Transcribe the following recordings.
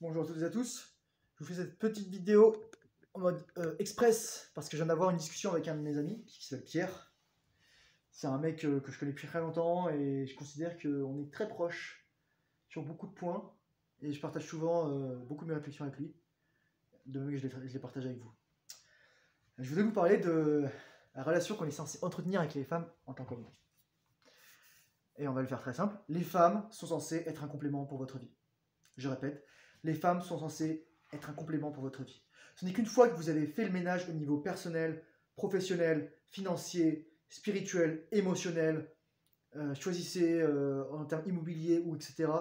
Bonjour à toutes et à tous. Je vous fais cette petite vidéo en mode express parce que je viens d'avoir une discussion avec un de mes amis qui s'appelle Pierre. C'est un mec que je connais depuis très longtemps et je considère qu'on est très proches sur beaucoup de points et je partage souvent beaucoup de mes réflexions avec lui, de même que je les partage avec vous. Je voulais vous parler de la relation qu'on est censé entretenir avec les femmes en tant qu'homme. Et on va le faire très simple. Les femmes sont censées être un complément pour votre vie. Je répète, les femmes sont censées être un complément pour votre vie. Ce n'est qu'une fois que vous avez fait le ménage au niveau personnel, professionnel, financier, spirituel, émotionnel, choisissez en termes immobiliers ou etc.,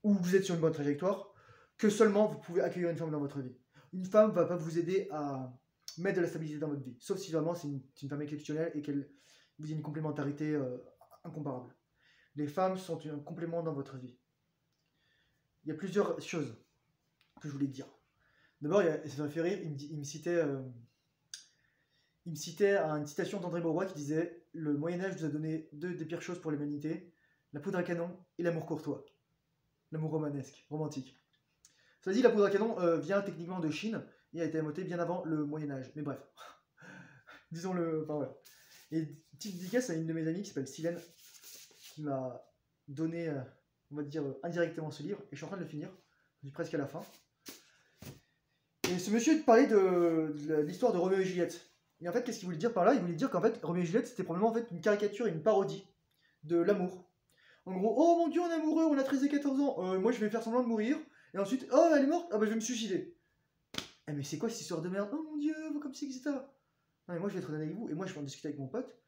ou vous êtes sur une bonne trajectoire, que seulement vous pouvez accueillir une femme dans votre vie. Une femme ne va pas vous aider à mettre de la stabilité dans votre vie, sauf si vraiment c'est une femme exceptionnelle et qu'elle vous ait une complémentarité incomparable. Les femmes sont un complément dans votre vie. Il y a plusieurs choses que je voulais dire. D'abord, ça m'a fait rire, il me citait à une citation d'André Mauroy qui disait « Le Moyen-Âge nous a donné deux des pires choses pour l'humanité, la poudre à canon et l'amour courtois. » L'amour romanesque, romantique. Cela dit, la poudre à canon vient techniquement de Chine et a été inventée bien avant le Moyen-Âge. Mais bref, disons-le, enfin voilà. Et petite dédicace à une de mes amies qui s'appelle Silène, qui m'a donné, on va dire, indirectement ce livre, et je suis en train de le finir, je suis presque à la fin. Et ce monsieur parlait de l'histoire de Roméo et Juliette. Et en fait, qu'est-ce qu'il voulait dire par là? Il voulait dire qu'en fait, Roméo et Juliette, c'était probablement en fait une caricature et une parodie de l'amour. En gros, oh mon dieu, on est amoureux, on a 13 et 14 ans, moi je vais faire semblant de mourir, et ensuite, oh elle est morte, ah bah je vais me suicider. Eh mais c'est quoi cette histoire de merde? Oh mon dieu, comme ci, etc. Non mais moi je vais être honnête avec vous, et moi je vais en discuter avec mon pote.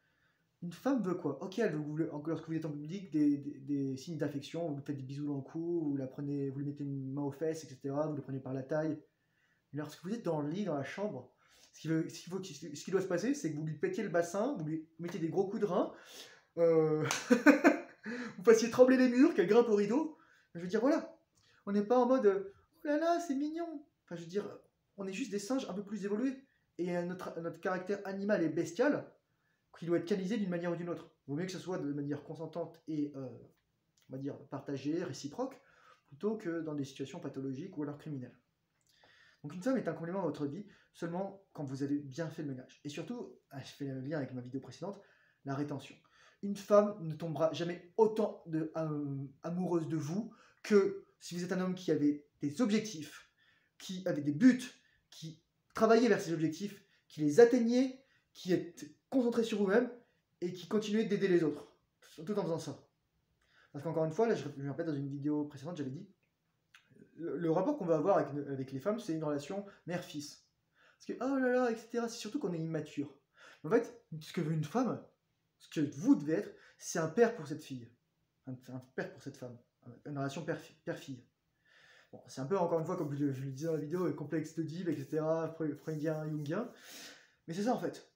Une femme veut quoi? Ok, elle veut lorsque vous êtes en public des signes d'affection, vous lui faites des bisous dans le cou, vous lui mettez une main aux fesses, etc. Vous le prenez par la taille. Et lorsque vous êtes dans le lit, dans la chambre, ce qui doit se passer, c'est que vous lui pétiez le bassin, vous lui mettez des gros coups de rein, vous fassiez trembler les murs, qu'elle grimpe au rideau. Je veux dire, voilà, on n'est pas en mode oh là là, c'est mignon. Enfin, je veux dire, on est juste des singes un peu plus évolués. Et notre caractère animal et bestial, qui doit être canalisé d'une manière ou d'une autre. Il vaut mieux que ce soit de manière consentante et, on va dire, partagée, réciproque, plutôt que dans des situations pathologiques ou alors criminelles. Donc une femme est un complément à votre vie seulement quand vous avez bien fait le ménage. Et surtout, je fais le lien avec ma vidéo précédente, la rétention. Une femme ne tombera jamais autant amoureuse de vous que si vous êtes un homme qui avait des objectifs, qui avait des buts, qui travaillait vers ces objectifs, qui les atteignait, qui est concentré sur vous-même et qui continuait d'aider les autres, tout en faisant ça. Parce qu'encore une fois, là, je me rappelle dans une vidéo précédente, j'avais dit, le rapport qu'on va avoir avec les femmes, c'est une relation mère-fils. Parce que, oh là là, etc., c'est surtout qu'on est immature. En fait, ce que veut une femme, ce que vous devez être, c'est un père pour cette fille. Un père pour cette femme. Une relation père-fille. Bon, c'est un peu, encore une fois, comme je le disais dans la vidéo, complexe de Deep, etc., freudien, jungien. Mais c'est ça, en fait.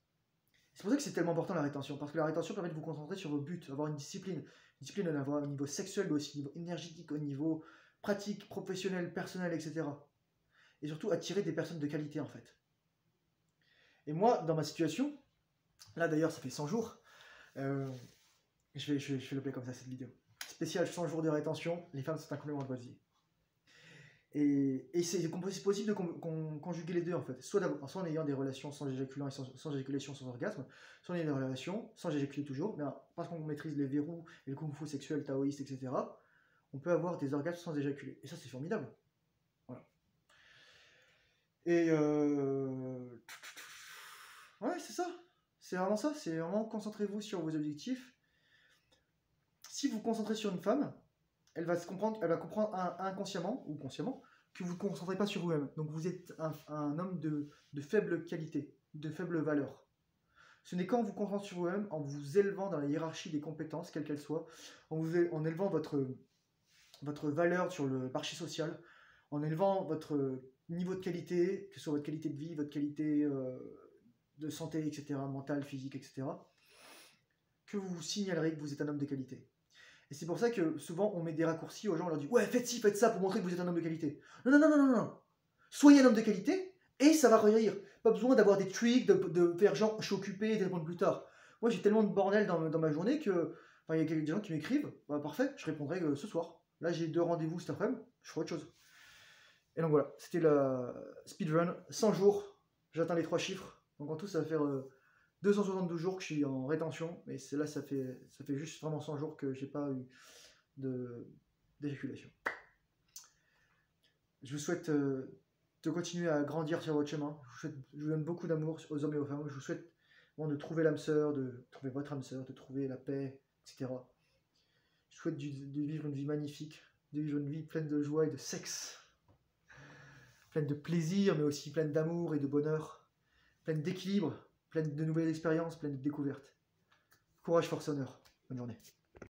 C'est pour ça que c'est tellement important la rétention, parce que la rétention permet de vous concentrer sur vos buts, avoir une discipline. Une discipline, on avoir au niveau sexuel, mais aussi au niveau énergétique, au niveau pratique, professionnel, personnel, etc. Et surtout attirer des personnes de qualité, en fait. Et moi, dans ma situation, là d'ailleurs ça fait 100 jours, je vais l'appeler comme ça cette vidéo. Spécial 100 jours de rétention, les femmes sont un complément de votre vie. Et c'est possible de conjuguer les deux en fait. Soit en ayant des relations sans éjaculant et sans éjaculation, sans orgasme, soit en ayant des relations sans éjaculer toujours, mais parce qu'on maîtrise les verrous et le kung-fu sexuel, taoïste, etc., on peut avoir des orgasmes sans éjaculer. Et ça c'est formidable. Voilà. Et ouais, c'est ça. C'est vraiment ça. C'est vraiment concentrez-vous sur vos objectifs. Si vous vous concentrez sur une femme, elle va comprendre inconsciemment ou consciemment que vous ne vous concentrez pas sur vous-même. Donc vous êtes un homme de faible qualité, de faible valeur. Ce n'est qu'en vous concentrant sur vous-même, en vous élevant dans la hiérarchie des compétences, quelle qu'elle soit, en élevant votre valeur sur le marché social, en élevant votre niveau de qualité, que ce soit votre qualité de vie, votre qualité de santé, etc., mentale, physique, etc., que vous signalerez que vous êtes un homme de qualité. Et c'est pour ça que souvent on met des raccourcis aux gens, on leur dit ouais, faites ci, faites ça pour montrer que vous êtes un homme de qualité. Non, non, non, non, non, non. Soyez un homme de qualité et ça va rire. Pas besoin d'avoir des tricks, de faire genre je suis occupé et de répondre plus tard. Moi j'ai tellement de bordel dans ma journée que il y a des gens qui m'écrivent, bah, parfait, je répondrai ce soir. Là, j'ai 2 rendez-vous cet après-midi, je ferai autre chose. Et donc voilà, c'était la speedrun, 100 jours, j'atteins les 3 chiffres. Donc en tout, ça va faire 272 jours que je suis en rétention, mais là, ça fait juste vraiment 100 jours que j'ai pas eu d'éjaculation. Je vous souhaite de continuer à grandir sur votre chemin. Je vous donne beaucoup d'amour aux hommes et aux femmes. Je vous souhaite de trouver l'âme sœur, de trouver votre âme sœur, de trouver la paix, etc. Je souhaite de vivre une vie magnifique, de vivre une vie pleine de joie et de sexe, pleine de plaisir, mais aussi pleine d'amour et de bonheur, pleine d'équilibre, pleine de nouvelles expériences, pleine de découvertes. Courage, force, honneur. Bonne journée.